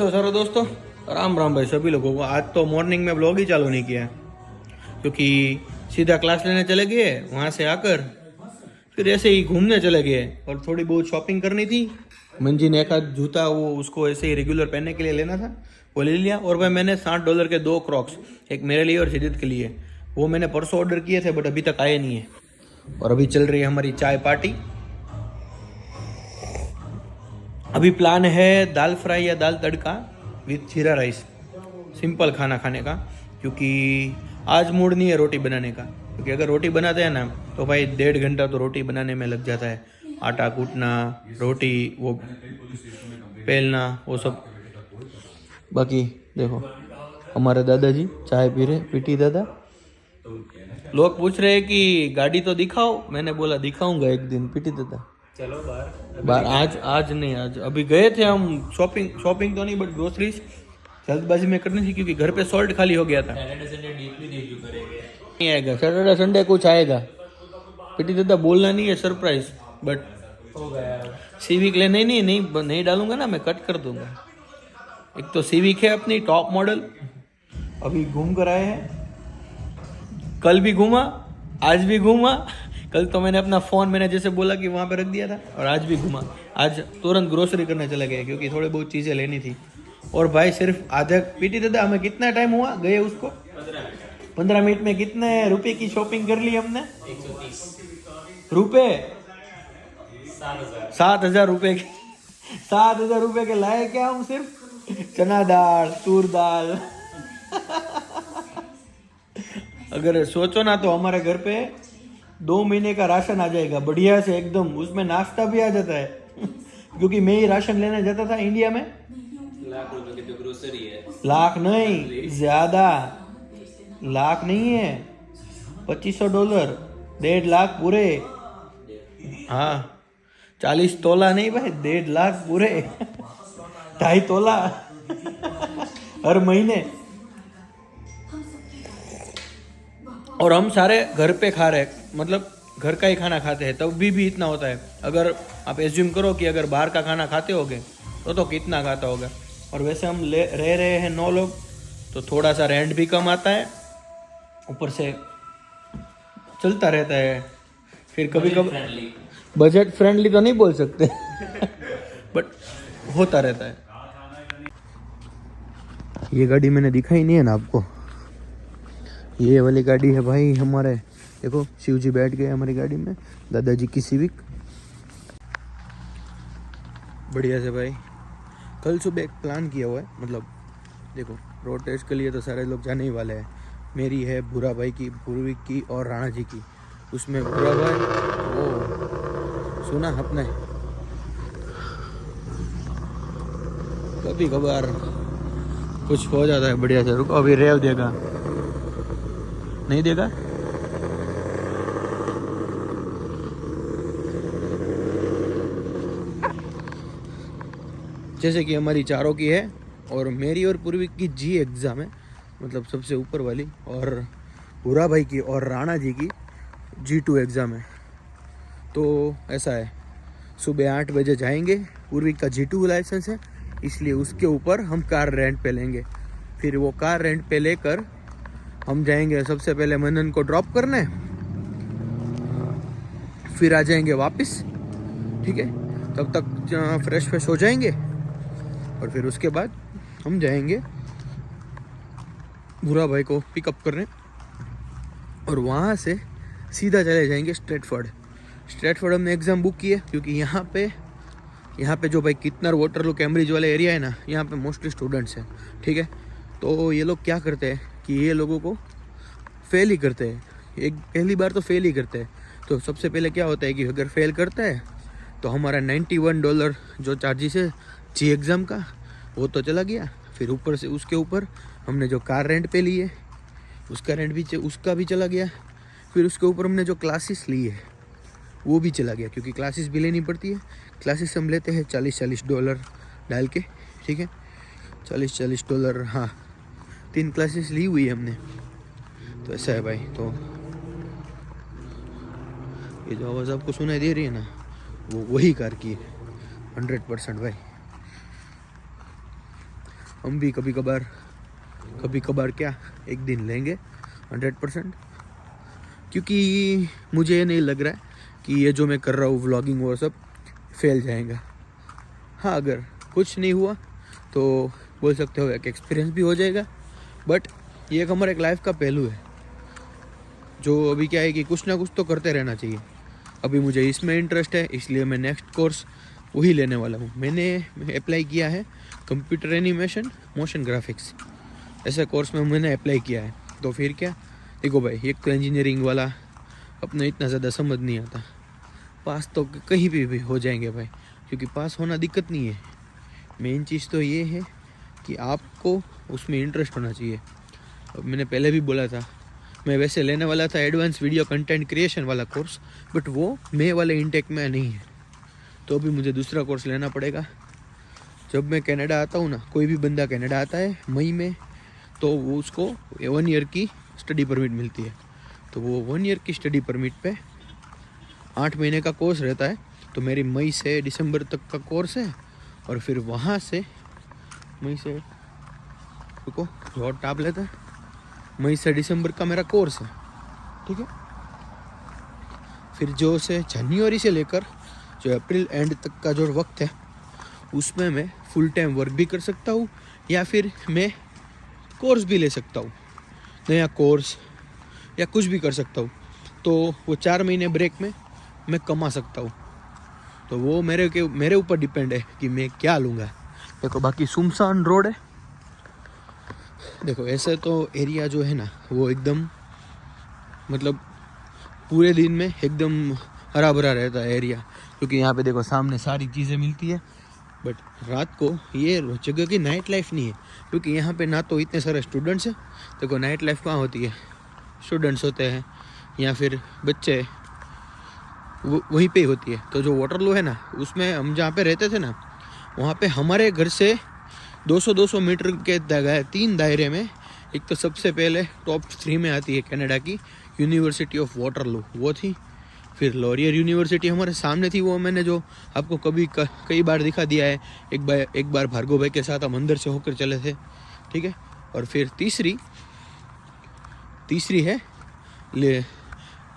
तो चलो दोस्तों, राम राम भाई सभी लोगों को। आज तो मॉर्निंग में ब्लॉग ही चालू नहीं किया क्योंकि सीधा क्लास लेने चले गए, वहाँ से आकर फिर ऐसे ही घूमने चले गए और थोड़ी बहुत शॉपिंग करनी थी। मंजी ने एक आध जूता वो उसको ऐसे ही रेगुलर पहनने के लिए लेना था, वो ले लिया। और भाई मैंने $60 के 2 क्रॉक्स, एक मेरे लिए और सिद्धित के लिए, वो मैंने परसों ऑर्डर किए थे बट अभी तक आए नहीं है। और अभी चल रही है हमारी चाय पार्टी। अभी प्लान है दाल फ्राई या दाल तड़का विथ जीरा राइस, सिंपल खाना खाने का, क्योंकि आज मूड नहीं है रोटी बनाने का। क्योंकि अगर रोटी बनाते हैं ना तो भाई 1.5 घंटा तो रोटी बनाने में लग जाता है। आटा कूटना, रोटी वो पेलना, वो सब। बाकी देखो हमारे दादाजी चाय पी रहे, पीटी दादा। लोग पूछ रहे हैं कि गाड़ी तो दिखाओ, मैंने बोला दिखाऊंगा एक दिन पीटी दादा। चलो बाहर आज नहीं, आज अभी गए थे हम शॉपिंग तो नहीं बट ग्रोसरीज जल्दबाजी में करनी थी क्योंकि घर पे सॉल्ट खाली हो गया था। सैटरडे संडे डीपली रिव्यू करेंगे। नहीं आएगा सैटरडे संडे कुछ आएगा, पीटी दादा बोलना नहीं है, सरप्राइज। बट हो गया। सीविक लेने नहीं डालूंगा ना, मैं कट कर दूंगा। एक तो सीविक है अपनी टॉप मॉडल, अभी घूम कर आए हैं, कल भी घूमा, आज भी घूमा। कल तो मैंने अपना फ़ोन मैंने जैसे बोला कि वहाँ पे रख दिया था, और आज भी घूमा। आज तुरंत ग्रोसरी करने चले गए क्योंकि थोड़ी बहुत चीज़ें लेनी थी। और भाई सिर्फ आधा पीटी दादा, हमें कितना टाइम हुआ गए उसको? 15 मिनट में कितने रुपए की शॉपिंग कर ली हमने? 130 रुपए 7,000। 7,000 रुपए के 7,000 रुपए के लाए क्या हम? सिर्फ चना दाल, तूर दाल। अगर सोचो ना तो हमारे घर पे 2 महीने का राशन आ जाएगा बढ़िया से एकदम, उसमें नाश्ता भी आ जाता है। क्योंकि मैं ही राशन लेने जाता था इंडिया में। लाख रुपए की तो ग्रोसरी है। लाख नहीं, ज्यादा, लाख नहीं है, $2,500, 1.5 लाख पूरे। हाँ 40 तोला नहीं भाई, 1.5 लाख पूरे। 2.5 तोला हर महीने। और हम सारे घर पे खा रहे, मतलब घर का ही खाना खाते हैं, तब भी इतना होता है। अगर आप एज्यूम करो कि अगर बाहर का खाना खाते होगे तो कितना खाता होगा। और वैसे हम रह रहे हैं 9 लोग, तो थोड़ा सा रेंट भी कम आता है, ऊपर से चलता रहता है। फिर कभी कभी बजट फ्रेंडली तो नहीं बोल सकते बट होता रहता है। ये गाड़ी मैंने दिखाई नहीं है ना आपको, ये वाली गाड़ी है भाई हमारे। देखो शिव जी बैठ गए हमारी गाड़ी में, दादाजी की सिविक बढ़िया से भाई। कल सुबह एक प्लान किया हुआ है, मतलब देखो रोड टेस्ट के लिए तो सारे लोग जाने ही वाले हैं। मेरी है, भूरा भाई की, पूर्विक की और राणा जी की। उसमें भूरा भाई वो सुना अपने कभी कभार कुछ हो जाता है बढ़िया से। रुको अभी रेव देगा, नहीं देगा। जैसे कि हमारी चारों की है, और मेरी और पूर्वी की जी एग्ज़ाम है, मतलब सबसे ऊपर वाली। और भूरा भाई की और राणा जी की G2 एग्ज़ाम है। तो ऐसा है, सुबह 8 बजे जाएंगे। पूर्वी का G2 लाइसेंस है, इसलिए उसके ऊपर हम कार रेंट पे लेंगे। फिर वो कार रेंट पे लेकर हम जाएंगे सबसे पहले मनन को ड्रॉप करने, फिर आ जाएंगे वापस। ठीक है, तब तक फ्रेश हो जाएंगे और फिर उसके बाद हम जाएंगे भूरा भाई को पिकअप करने, और वहाँ से सीधा चले जाएंगे स्ट्रेटफोर्ड हमने एग्ज़ाम बुक की है क्योंकि यहाँ पे जो भाई कितनर, वाटरलू, कैम्ब्रिज वाले एरिया है ना, यहाँ पे मोस्टली स्टूडेंट्स हैं। ठीक है, तो ये लोग क्या करते हैं कि ये लोगों को फेल ही करते हैं, एक पहली बार तो फेल ही करते हैं। तो सबसे पहले क्या होता है कि अगर फेल करता है तो हमारा $91 जो चार्जेस है जी एग्ज़ाम का, वो तो चला गया। फिर ऊपर से उसके ऊपर हमने जो कार रेंट पे ली है उसका रेंट भी उसका भी चला गया। फिर उसके ऊपर हमने जो क्लासेस ली है वो भी चला गया, क्योंकि क्लासेस भी लेनी पड़ती है। क्लासेस हम लेते हैं $40 डाल के। ठीक है, $40, हाँ 3 क्लासेस ली हुई है हमने। तो ऐसा है भाई। तो ये जो आवाज़ आपको सुनाई दे रही है ना, वो वही कार की है 100% भाई। हम भी कभी कभार क्या एक दिन लेंगे 100%, क्योंकि मुझे ये नहीं लग रहा है कि ये जो मैं कर रहा हूँ व्लॉगिंग वो सब फेल जाएगा। हाँ, अगर कुछ नहीं हुआ तो बोल सकते हो एक एक्सपीरियंस भी हो जाएगा, बट ये एक हमारा एक लाइफ का पहलू है जो अभी क्या है कि कुछ ना कुछ तो करते रहना चाहिए। अभी मुझे इसमें इंटरेस्ट है, इसलिए मैं नेक्स्ट कोर्स वही लेने वाला हूँ। मैंने अप्लाई किया है कंप्यूटर एनिमेशन मोशन ग्राफिक्स, ऐसे कोर्स में मैंने अप्लाई किया है। तो फिर क्या, देखो भाई, एक तो इंजीनियरिंग वाला अपने इतना ज़्यादा समझ नहीं आता, पास तो कहीं भी हो जाएंगे भाई, क्योंकि पास होना दिक्कत नहीं है। मेन चीज़ तो ये है कि आपको उसमें इंटरेस्ट होना चाहिए। अब मैंने पहले भी बोला था, मैं वैसे लेने वाला था एडवांस वीडियो कंटेंट क्रिएशन वाला कोर्स, बट वो मे वाले इंटेक में नहीं है, तो अभी मुझे दूसरा कोर्स लेना पड़ेगा। जब मैं कनाडा आता हूँ ना, कोई भी बंदा कनाडा आता है मई में, तो वो उसको 1 ईयर की स्टडी परमिट मिलती है। तो वो 1 ईयर की स्टडी परमिट पे 8 महीने का कोर्स रहता है। तो मेरी मई से दिसंबर तक का कोर्स है, और फिर वहाँ से मई से, रुको और टाप लेता है, मई से दिसंबर का मेरा कोर्स है, ठीक है। फिर जो से जनवरी से लेकर जो अप्रैल एंड तक का जो वक्त है, उसमें मैं फुल टाइम वर्क भी कर सकता हूँ, या फिर मैं कोर्स भी ले सकता हूँ, नया कोर्स या कुछ भी कर सकता हूँ। तो वो 4 महीने ब्रेक में मैं कमा सकता हूँ। तो वो मेरे ऊपर डिपेंड है कि मैं क्या लूँगा। देखो, बाकी सुनसान रोड है। देखो, ऐसे तो एरिया जो है ना, वो एकदम मतलब पूरे दिन में एकदम हरा भरा रहता है एरिया, क्योंकि यहाँ पे देखो सामने सारी चीज़ें मिलती है। बट रात को ये जगह की नाइट लाइफ नहीं है, क्योंकि यहाँ पे ना तो इतने सारे स्टूडेंट्स हैं। देखो, नाइट लाइफ कहाँ होती है, स्टूडेंट्स होते हैं या फिर बच्चे, वहीं पे ही होती है। तो जो वाटरलू है ना, उसमें हम जहाँ पे रहते थे ना, वहाँ पे हमारे घर से 200 मीटर के 3 दायरे में, एक तो सबसे पहले टॉप 3 में आती है कनाडा की यूनिवर्सिटी ऑफ वाटरलू, वो थी। फिर लॉरियर यूनिवर्सिटी हमारे सामने थी, वो मैंने जो आपको कई बार दिखा दिया है। एक बार भार्गव भाई के साथ हम अंदर से होकर चले थे, ठीक है। और फिर तीसरी है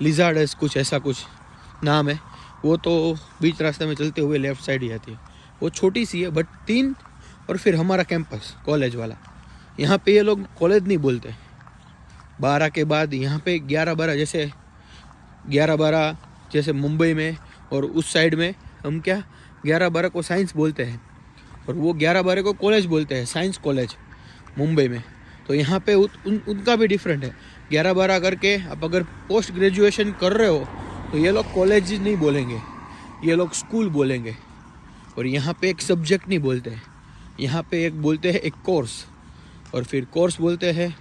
लिजार्डस, कुछ ऐसा कुछ नाम है, वो तो बीच रास्ते में चलते हुए लेफ्ट साइड ही आती है। वो छोटी सी है, बट 3। और फिर हमारा कैंपस कॉलेज वाला, यहाँ पे ये लोग कॉलेज नहीं बोलते। 12 के बाद यहाँ पे 11-12 जैसे मुंबई में और उस साइड में हम क्या 11-12 को साइंस बोलते हैं, और वो 11-12 को कॉलेज बोलते हैं, साइंस कॉलेज मुंबई में। तो यहाँ पे उनका भी डिफरेंट है। 11-12 करके आप अगर पोस्ट ग्रेजुएशन कर रहे हो तो ये लोग कॉलेज नहीं बोलेंगे, ये लोग स्कूल बोलेंगे। और यहाँ पे एक सब्जेक्ट नहीं बोलते हैं, यहाँ पे एक बोलते हैं एक कोर्स, और फिर कोर्स बोलते हैं,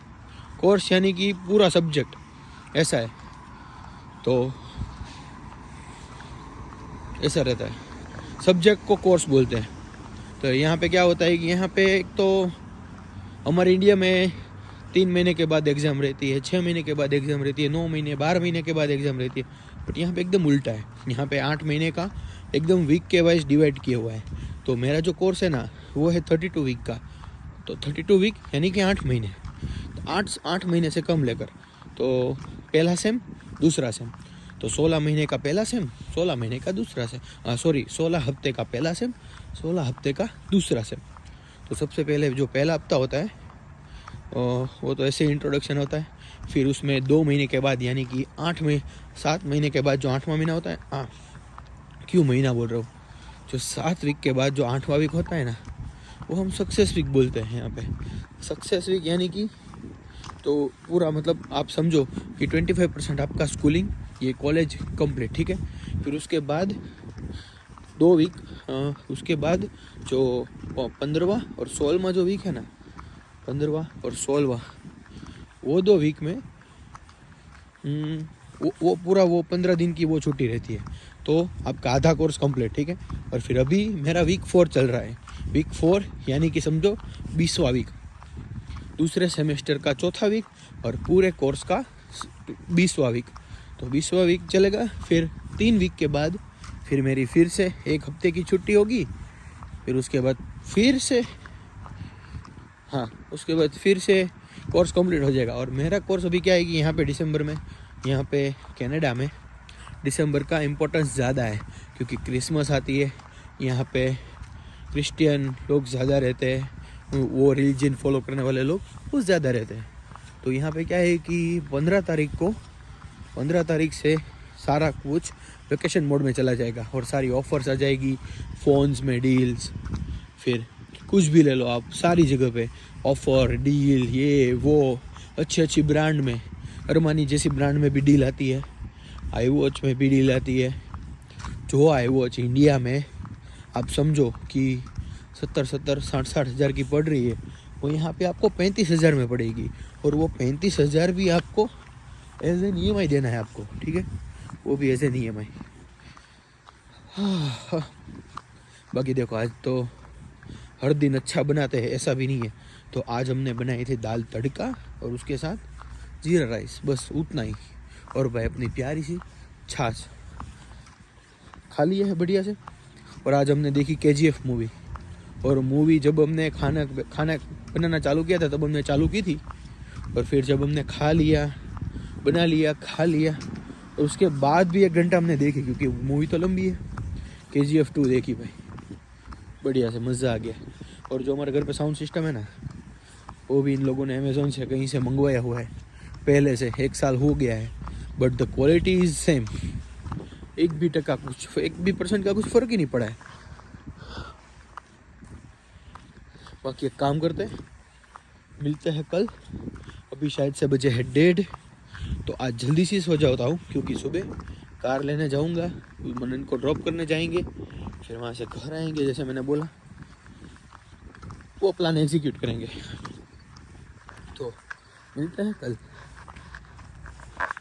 कोर्स यानी कि पूरा सब्जेक्ट, ऐसा है। तो ऐसा रहता है, सब्जेक्ट को कोर्स बोलते हैं। तो यहाँ पे क्या होता है कि यहाँ पे एक तो हमारे इंडिया में 3 महीने के बाद एग्ज़ाम रहती है, 6 महीने के बाद एग्ज़ाम रहती है, 9 महीने 12 महीने के बाद एग्ज़ाम रहती है। बट यहाँ पे एकदम उल्टा है, यहाँ पे 8 महीने का एकदम वीक के वाइज डिवाइड किया हुआ है। तो मेरा जो कोर्स है ना, वो है 32 वीक का। तो 32 वीक यानी कि 8 महीने, तो 8 महीने से कम लेकर, तो पहला सेम दूसरा सेम, तो 16 महीने का पहला सेम, 16 महीने का दूसरा सेम, 16 हफ्ते का पहला सेम, 16 हफ्ते का दूसरा सेम। तो सबसे पहले जो पहला हफ्ता होता है वो तो ऐसे इंट्रोडक्शन होता है। फिर उसमें 2 महीने के बाद यानी कि 7 महीने के बाद जो 8वां महीना होता है, क्यों महीना बोल रहा हूँ, जो 7 वीक के बाद जो 8वां वीक होता है ना, वो हम सक्सेस वीक बोलते हैं यहाँ पे। सक्सेस वीक यानी कि तो पूरा मतलब आप समझो कि 25% आपका स्कूलिंग, ये कॉलेज कंप्लीट, ठीक है। फिर उसके बाद 2 वीक, उसके बाद जो 15वां और 16वां जो वीक है ना, 15वां और 16वां, वो 2 वीक में वो पूरा वो 15 दिन की वो छुट्टी रहती है। तो आपका आधा कोर्स कंप्लीट, ठीक है। और फिर अभी मेरा वीक 4 चल रहा है। वीक 4 यानी कि समझो 20वां वीक, दूसरे सेमेस्टर का 4था वीक, और पूरे कोर्स का 20वां वीक। तो 20वां वीक चलेगा। फिर 3 वीक के बाद फिर मेरी फिर से 1 हफ्ते की छुट्टी होगी। फिर उसके बाद फिर से हाँ, उसके बाद फिर से कोर्स कंप्लीट हो जाएगा। और मेरा कोर्स अभी क्या है कि यहाँ पे दिसंबर में, यहाँ पे कनाडा में दिसंबर का इम्पोर्टेंस ज़्यादा है, क्योंकि क्रिसमस आती है, यहाँ पे क्रिश्चियन लोग ज़्यादा रहते हैं, वो रिलीजन फॉलो करने वाले लोग वो ज़्यादा रहते हैं। तो यहाँ पे क्या है कि 15 तारीख से सारा कुछ वेकेशन मोड में चला जाएगा और सारी ऑफर्स आ जाएगी, फ़ोन्स में डील्स, फिर कुछ भी ले लो आप, सारी जगह पे ऑफ़र डील, ये वो, अच्छी अच्छी ब्रांड में, अरमानी जैसी ब्रांड में भी डील आती है, आई वॉच में भी डील आती है। जो आई वॉच इंडिया में आप समझो कि 60 हज़ार की पड़ रही है, वो यहाँ पे आपको 35,000 में पड़ेगी, और वो 35,000 भी आपको एज एन EMI देना है आपको, ठीक है, वो भी एज एन EMI। बाकी देखो, आज तो हर दिन अच्छा बनाते हैं ऐसा भी नहीं है, तो आज हमने बनाई थी दाल तड़का और उसके साथ जीरा राइस, बस उतना ही। और भाई अपनी प्यारी सी छाछ खा ली है बढ़िया से। और आज हमने देखी KGF मूवी, और मूवी जब हमने खाना बनाना चालू किया था तब हमने चालू की थी, और फिर जब हमने खा लिया, बना लिया, खा लिया, और उसके बाद भी 1 घंटा हमने देखी, क्योंकि मूवी तो लंबी है। KGF 2 देखी भाई, बढ़िया से मज़ा आ गया। और जो हमारे घर पे साउंड सिस्टम है ना, वो भी इन लोगों ने अमेज़ोन से कहीं से मंगवाया हुआ है, पहले से 1 साल हो गया है, but the quality is same. 1% का कुछ फ़र्क ही नहीं पड़ा है। बाकी एक काम करते हैं, मिलते हैं कल। अभी शायद से बजे है 1:30, तो आज जल्दी से सो जाता हूँ, क्योंकि सुबह कार लेने जाऊँगा, मनन को ड्रॉप करने जाएंगे, फिर वहाँ से घर आएंगे, जैसे मैंने बोला वो प्लान एग्जीक्यूट करेंगे। तो मिलते हैं कल।